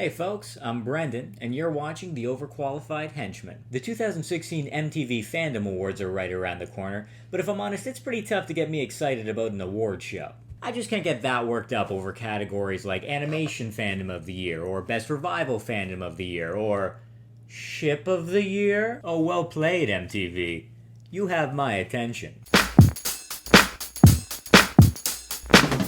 Hey folks, I'm Brendan, and you're watching the Overqualified Henchman. The 2016 MTV Fandom Awards are right around the corner, but if I'm honest, it's pretty tough to get me excited about an award show. I just can't get that worked up over categories like Animation Fandom of the Year, or Best Revival Fandom of the Year, or Ship of the Year? Oh, well played, MTV. You have my attention.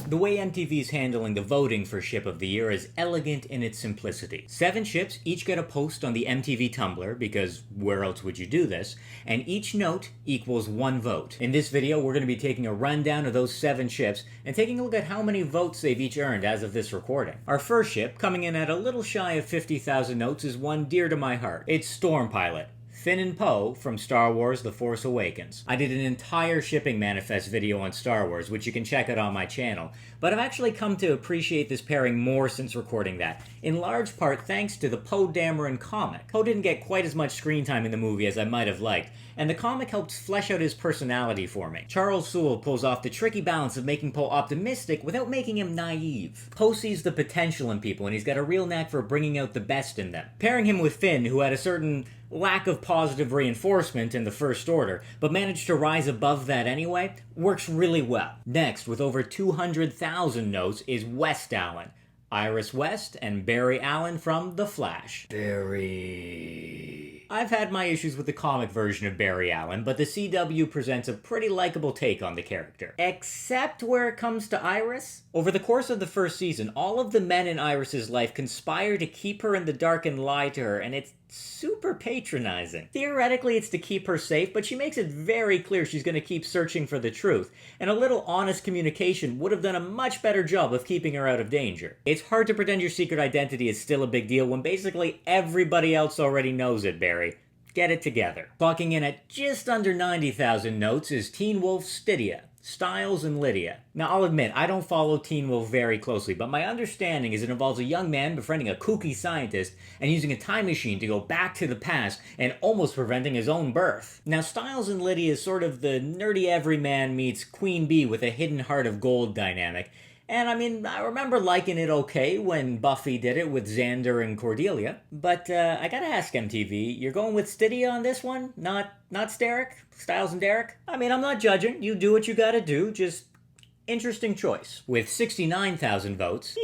The way MTV's handling the voting for Ship of the Year is elegant in its simplicity. 7 ships each get a post on the MTV Tumblr, because where else would you do this, and each note equals 1 vote. In this video, we're going to be taking a rundown of those 7 ships and taking a look at how many votes they've each earned as of this recording. Our first ship, coming in at a little shy of 50,000 notes, is one dear to my heart. It's Stormpilot, Finn and Poe from Star Wars The Force Awakens. I did an entire shipping manifest video on Star Wars, which you can check out on my channel, but I've actually come to appreciate this pairing more since recording that, in large part thanks to the Poe Dameron comic. Poe didn't get quite as much screen time in the movie as I might have liked, and the comic helps flesh out his personality for me. Charles Soule pulls off the tricky balance of making Poe optimistic without making him naive. Poe sees the potential in people, and he's got a real knack for bringing out the best in them. Pairing him with Finn, who had a certain lack of positive reinforcement in the First Order, but managed to rise above that anyway, works really well. Next, with over 200,000 notes, is Westallen, Iris West and Barry Allen from The Flash. Barry. I've had my issues with the comic version of Barry Allen, but the CW presents a pretty likable take on the character. Except where it comes to Iris. Over the course of the first season, all of the men in Iris's life conspire to keep her in the dark and lie to her, and it's super patronizing. Theoretically, it's to keep her safe, but she makes it very clear she's going to keep searching for the truth, and a little honest communication would have done a much better job of keeping her out of danger. It's hard to pretend your secret identity is still a big deal when basically everybody else already knows it, Barry. Get it together. Clocking in at just under 90,000 notes is Teen Wolf Stydia, Styles and Lydia. Now, I'll admit, I don't follow Teen Wolf very closely, but my understanding is it involves a young man befriending a kooky scientist and using a time machine to go back to the past and almost preventing his own birth. Now, Styles and Lydia is sort of the nerdy everyman meets Queen Bee with a hidden heart of gold dynamic. And I mean, I remember liking it okay when Buffy did it with Xander and Cordelia. But I gotta ask MTV, you're going with Stydia on this one? Not Steric? Styles and Derek? I mean, I'm not judging. You do what you gotta do. Just interesting choice. With 69,000 votes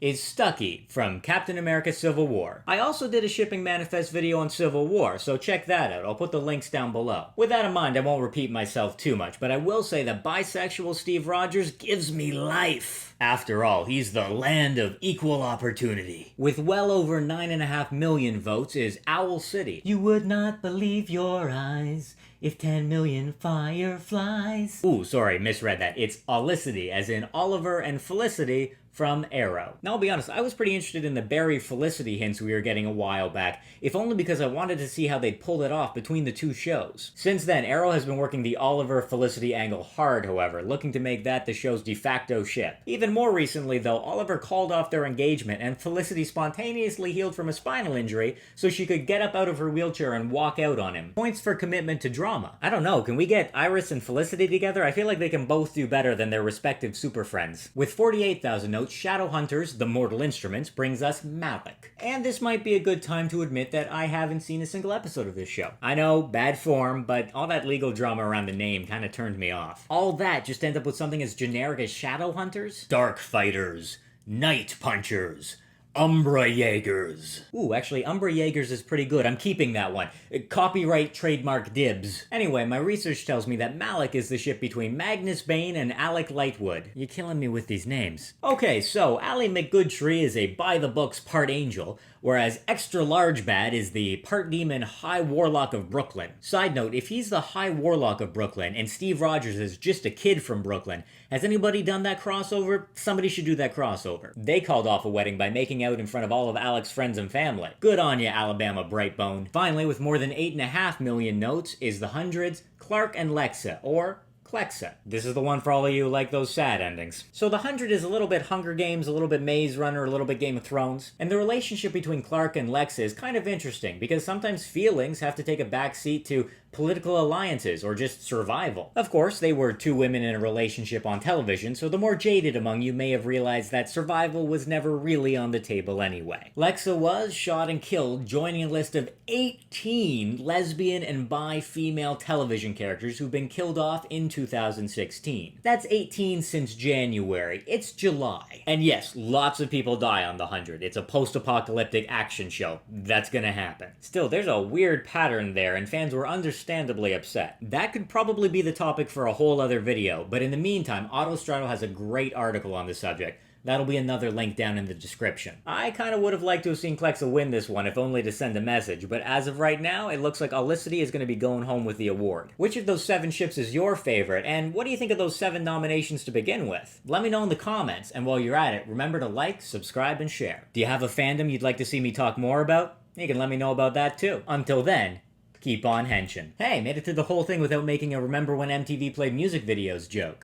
is Stucky from Captain America Civil War. I also did a shipping manifest video on Civil War, so check that out. I'll put the links down below. With that in mind, I won't repeat myself too much, but I will say that bisexual Steve Rogers gives me life. After all, he's the land of equal opportunity. With well over 9.5 million votes is Olicity. You would not believe your eyes if 10 million fireflies. Ooh, sorry, misread that. It's Olicity, as in Oliver and Felicity from Arrow. Now, I'll be honest, I was pretty interested in the Barry Felicity hints we were getting a while back, if only because I wanted to see how they'd pulled it off between the two shows. Since then, Arrow has been working the Oliver Felicity angle hard, however, looking to make that the show's de facto ship. Even more recently, though, Oliver called off their engagement, and Felicity spontaneously healed from a spinal injury so she could get up out of her wheelchair and walk out on him. Points for commitment to drama. I don't know, can we get Iris and Felicity together? I feel like they can both do better than their respective super friends. With 48,000 notes, Shadowhunters, The Mortal Instruments, brings us Malec. And this might be a good time to admit that I haven't seen a single episode of this show. I know, bad form, but all that legal drama around the name kind of turned me off. All that just end up with something as generic as Shadowhunters? Dark Fighters, Night Punchers, Umbra Jaegers. Ooh, actually, Umbra Jaegers is pretty good. I'm keeping that one. Copyright trademark dibs. Anyway, my research tells me that Malec is the ship between Magnus Bane and Alec Lightwood. You're killing me with these names. Okay, so Ally McGoodtree is a by-the-books part angel, whereas Extra Large Bad is the part demon High Warlock of Brooklyn. Side note, if he's the High Warlock of Brooklyn and Steve Rogers is just a kid from Brooklyn, has anybody done that crossover? Somebody should do that crossover. They called off a wedding by making out in front of all of Alec's friends and family. Good on ya, Alabama Brightbone. Finally, with more than 8.5 million notes, is the hundreds Clark and Lexa, or Clexa. This is the one for all of you who like those sad endings. So the 100 is a little bit Hunger Games, a little bit Maze Runner, a little bit Game of Thrones. And the relationship between Clark and Lexa is kind of interesting, because sometimes feelings have to take a backseat to political alliances, or just survival. Of course, they were two women in a relationship on television, so the more jaded among you may have realized that survival was never really on the table anyway. Clexa was shot and killed, joining a list of 18 lesbian and bi female television characters who've been killed off in 2016. That's 18 since January. It's July. And yes, lots of people die on the 100. It's a post-apocalyptic action show. That's gonna happen. Still, there's a weird pattern there, and fans were understandably upset. That could probably be the topic for a whole other video, but in the meantime, Autostraddle has a great article on the subject. That'll be another link down in the description. I kinda would've liked to have seen Clexa win this one, if only to send a message, but as of right now, it looks like Olicity is gonna be going home with the award. Which of those 7 ships is your favorite, and what do you think of those 7 nominations to begin with? Let me know in the comments, and while you're at it, remember to like, subscribe, and share. Do you have a fandom you'd like to see me talk more about? You can let me know about that too. Until then, keep on henching. Hey, made it through the whole thing without making a remember when MTV played music videos joke.